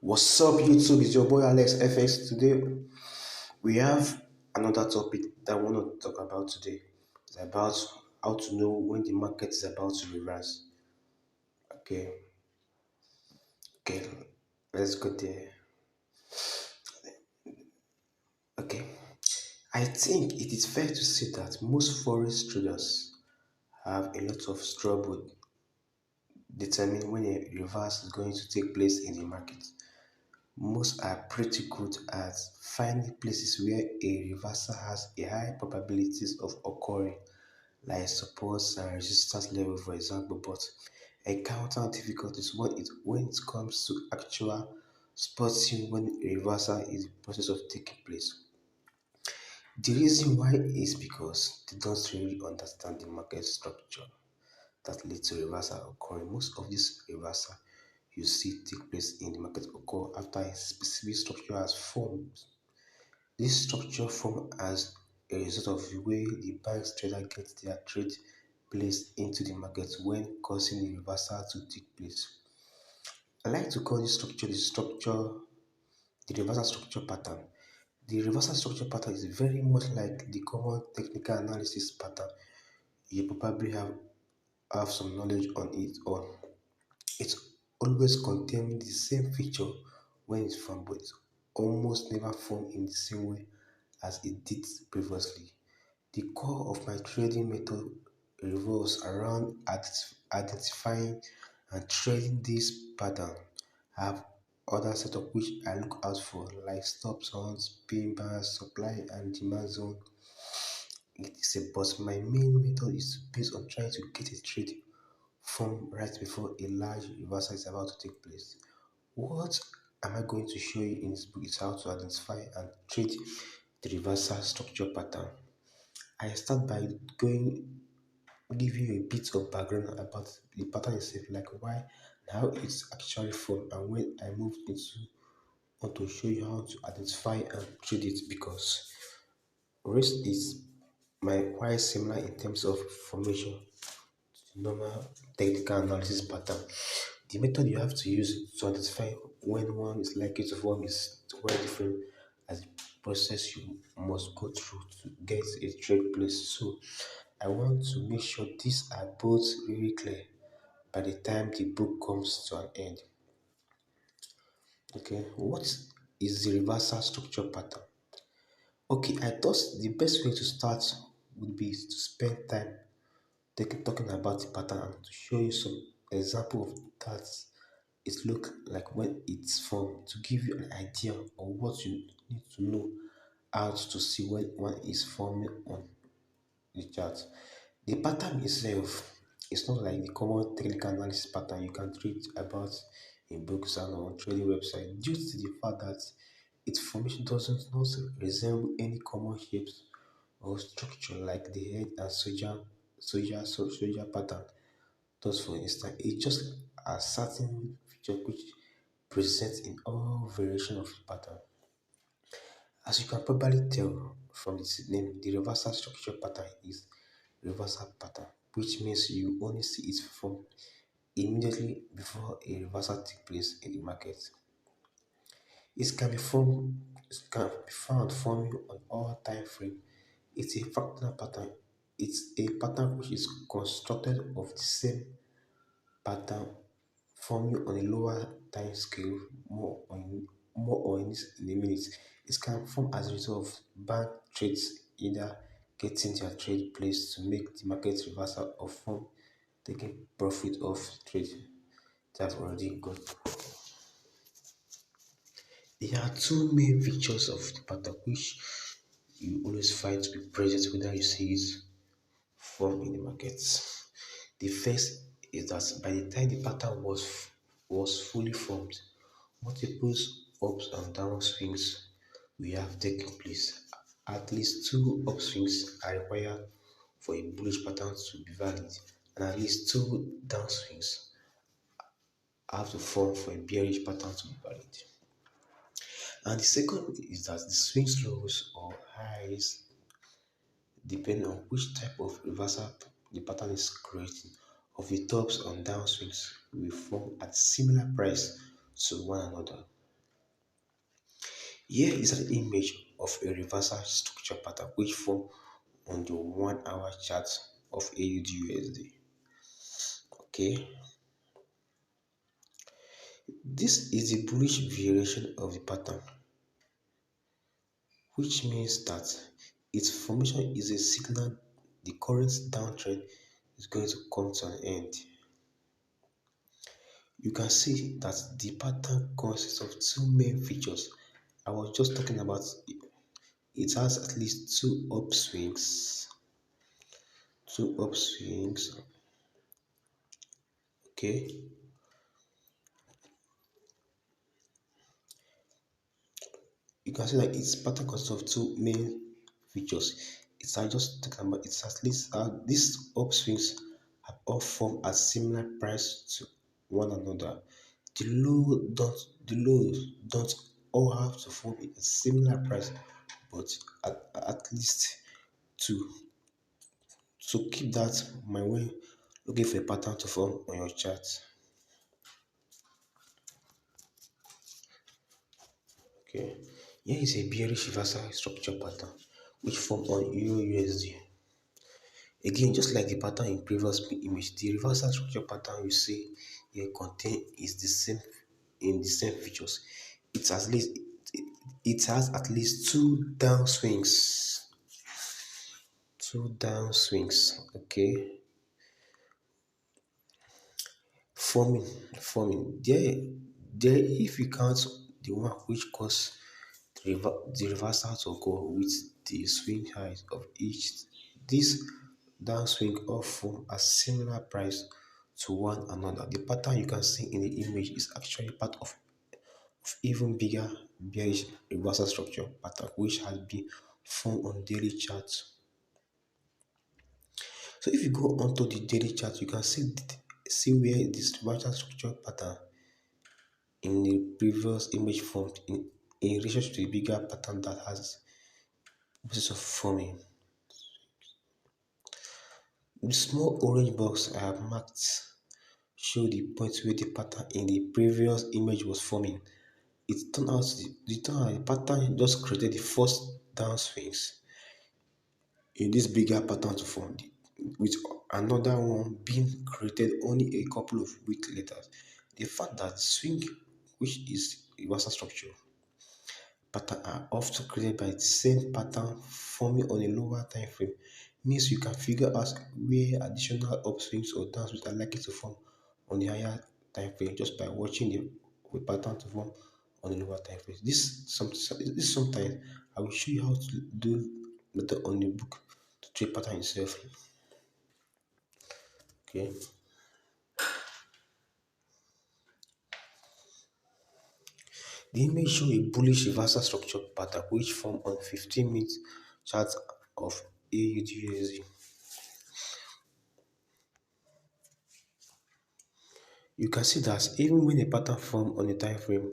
What's up, YouTube? It's your boy Alex FX. Today we have another topic that I want to talk about today. It's about how to know when the market is about to reverse. Okay, okay, let's go there. Okay, I think it is fair to say that most forex traders have a lot of trouble determining when a reverse is going to take place in the market. Most are pretty good at finding places where a reversal has a high probabilities of occurring, like supports and resistance level, for example, but encounter difficulties when it comes to actual spotting when a reversal is in the process of taking place. The reason why is because they don't really understand the market structure that leads to reversal occurring. Most of these reversal you see take place in the market occur after a specific structure has formed. This structure formed as a result of the way the bank's trader gets their trade placed into the market when causing a reversal to take place. I like to call this structure the reversal structure pattern. The reversal structure pattern is very much like the common technical analysis pattern. You probably have some knowledge on it, or it always contains the same feature when it's formed, but it almost never formed in the same way as it did previously. The core of my trading method revolves around identifying and trading this pattern. I have other setup which I look out for, like stop zones, pin bars, supply and demand zone. It is a but my main method is based on trying to get a trade form right before a large reversal is about to take place. What am I going to show you in this book is how to identify and trade the reversal structure pattern. I start by give you a bit of background about the pattern itself, like why and how it's actually formed, and when I move into want to show you how to identify and trade it, because risk is quite similar in terms of formation to the normal technical analysis pattern. The method you have to use to identify when one is likely to form is quite different as the process you must go through to get a trade place. So I want to make sure these are both really clear by the time the book comes to an end. Okay, what is the reversal structure pattern? Okay, I thought the best way to start would be to spend time talking about the pattern and to show you some example of that it look like when it's formed, to give you an idea of what you need to know how to see when one is forming on the chart. The pattern itself is not like the common technical analysis pattern you can read about in books and on trading websites, due to the fact that its formation doesn't not resemble any common shapes or structure like the head and soldier pattern does. For instance, it just a certain feature which presents in all variation of the pattern. As you can probably tell from its name, the reversal structure pattern is reversal pattern, which means you only see its form immediately before a reversal takes place in the market. It can be found forming on all time frame. It's a fractal pattern. It's a pattern which is constructed of the same pattern forming on a lower time scale, more on in a minute. It can form as a result of bank trades either getting their trade placed to make the market reversal or form taking profit of trade they have already got. There are two main features of the pattern which you always find to be present whether you see it form in the markets. The first is that by the time the pattern was fully formed, multiple ups and down swings will have taken place. At least two upswings are required for a bullish pattern to be valid, and at least two downswings have to form for a bearish pattern to be valid. And the second is that the swing lows or highs, depending on which type of reversal the pattern is creating, of the tops and downswings will form at similar price to one another. Here is an image of a reversal structure pattern which form on the 1 hour chart of AUD. Okay, this is the bullish variation of the pattern, which means that its formation is a signal the current downtrend is going to come to an end. You can see that the pattern consists of two main features. I was just talking about it has at least two upswings, okay. You can see that its pattern consists of two main features. It's I just talking about it's at least these upswings have all formed at similar price to one another. The lows don't all have to form a similar price, but at least two. So keep that my way looking for a pattern to form on your chart. Okay. Here is a bearish reversal structure pattern which formed on Euro USD. Again, just like the pattern in previous image, the reversal structure pattern you see here contain is the same in the same features. It has at least it has at least two downswings. Okay, forming forming there if you count the one which caused the reversal to go with the swing highs of each, this downswing all form a similar price to one another. The pattern you can see in the image is actually part of even bigger bearish reversal structure pattern which has been formed on daily charts. So if you go onto the daily chart, you can see where this reversal structure pattern in the previous image formed in relation to the bigger pattern that has process of forming. The small orange box I have marked show the point where the pattern in the previous image was forming. The pattern just created the first downswings in this bigger pattern to form, with another one being created only a couple of weeks later. The fact that the swing, which is reversal structure pattern, are often created by the same pattern forming on a lower time frame means you can figure out where additional upswings or downswings are likely to form on the higher time frame just by watching the pattern to form on the lower time frame. This sometimes I will show you how to do method on the book to trade pattern itself. Okay. The image show a bullish reversal structure pattern which form on 15-minute chart of AUD. You can see that even when a pattern form on a time frame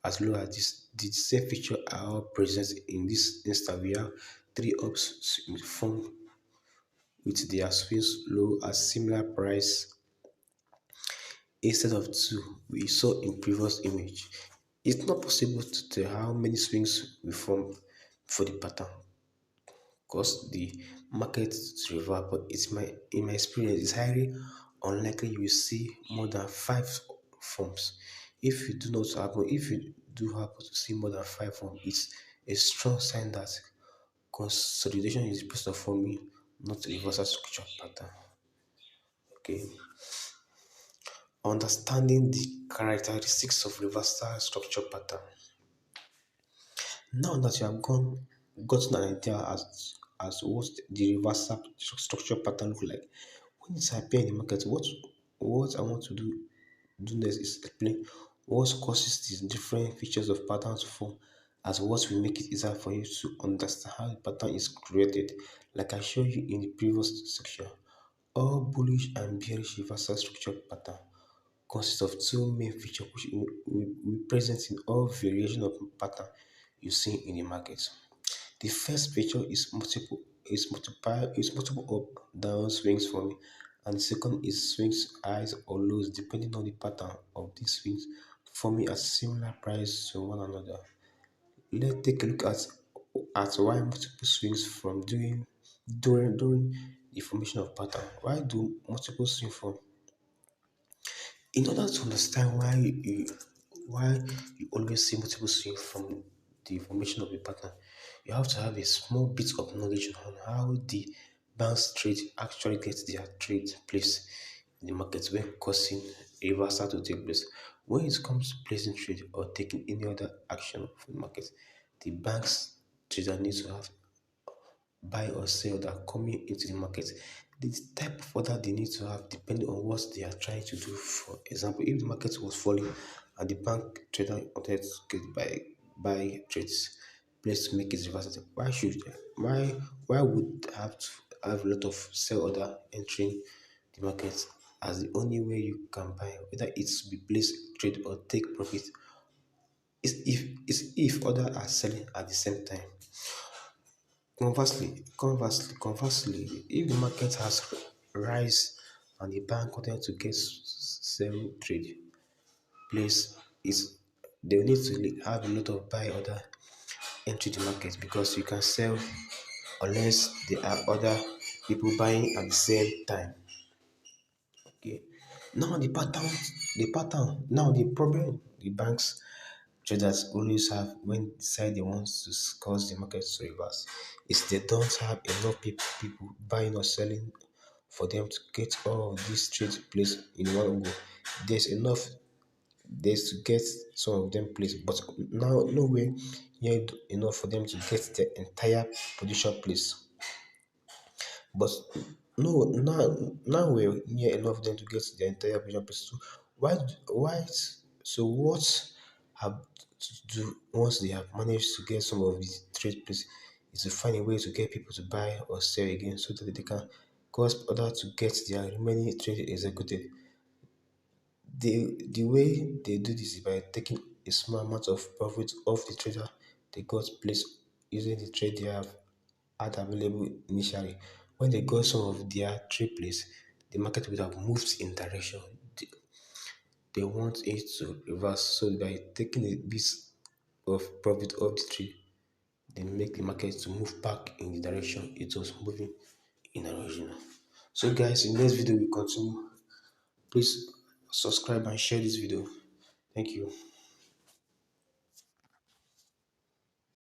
as low as this, the same feature are all present in this instance. We have three ups formed with their swings low at similar price instead of two we saw in previous image. It's not possible to tell how many swings we form for the pattern because the market is reverse, but in my experience it's highly unlikely you will see more than five forms. If you do happen to see more than five forms, it's a strong sign that consolidation is the process of forming, not a reversal structure pattern. Okay. Understanding the characteristics of reversal structure pattern. Now that you have gotten an idea as what the reversal structure pattern look like, when it's appear in the market, what I want to do next is explain what causes these different features of patterns to form, as what will make it easier for you to understand how the pattern is created, like I showed you in the previous section. All bullish and bearish reversal structure pattern consists of two main features which will present in all variation of pattern you see in the market. The first feature is multiple up down swings for me, and the second is swings highs or lows depending on the pattern of these swings forming at similar price to one another. let's take a look at why multiple swings from during the formation of pattern. Why do multiple swing from? In order to understand why you always see multiple swing from the formation of a pattern, you have to have a small bit of knowledge on how the banks trade actually get their trade place in the market when causing a reversal to take place. When it comes to placing trade or taking any other action from the market, the banks trader needs to have buy or sell that are coming into the market. The type of order they need to have depending on what they are trying to do. For example, if the market was falling and the bank trader wanted to get buy trades, place to make it reversal, why would have to have a lot of sell order entering the market as the only way you can buy, whether it's be place trade or take profit, is if other are selling at the same time. Conversely, if the market has rise and the bank wanted to get sell trade place, is they will need to have a lot of buy order into the market because you can sell unless there are other people buying at the same time. Okay. Now the problem the banks traders always have when decide they want to cause the market to reverse is they don't have enough people buying or selling for them to get all of these trade place in one go. There's enough there's to get some of them placed, but now nowhere near enough for them to get the entire position place. But no, now we're near enough of them to get the entire vision piece. So why so what have to do once they have managed to get some of these trade places is to find a way to get people to buy or sell again so that they can cause order to get their remaining trade executed. The way they do this is by taking a small amount of profit off the trader they got placed using the trade they have had available initially. When they got some of their trade place, the market would have moved in direction they want it to reverse. So by taking a bit of profit off the trade, they make the market to move back in the direction it was moving in original. So guys, in this video we continue. Please subscribe and share this video. Thank you.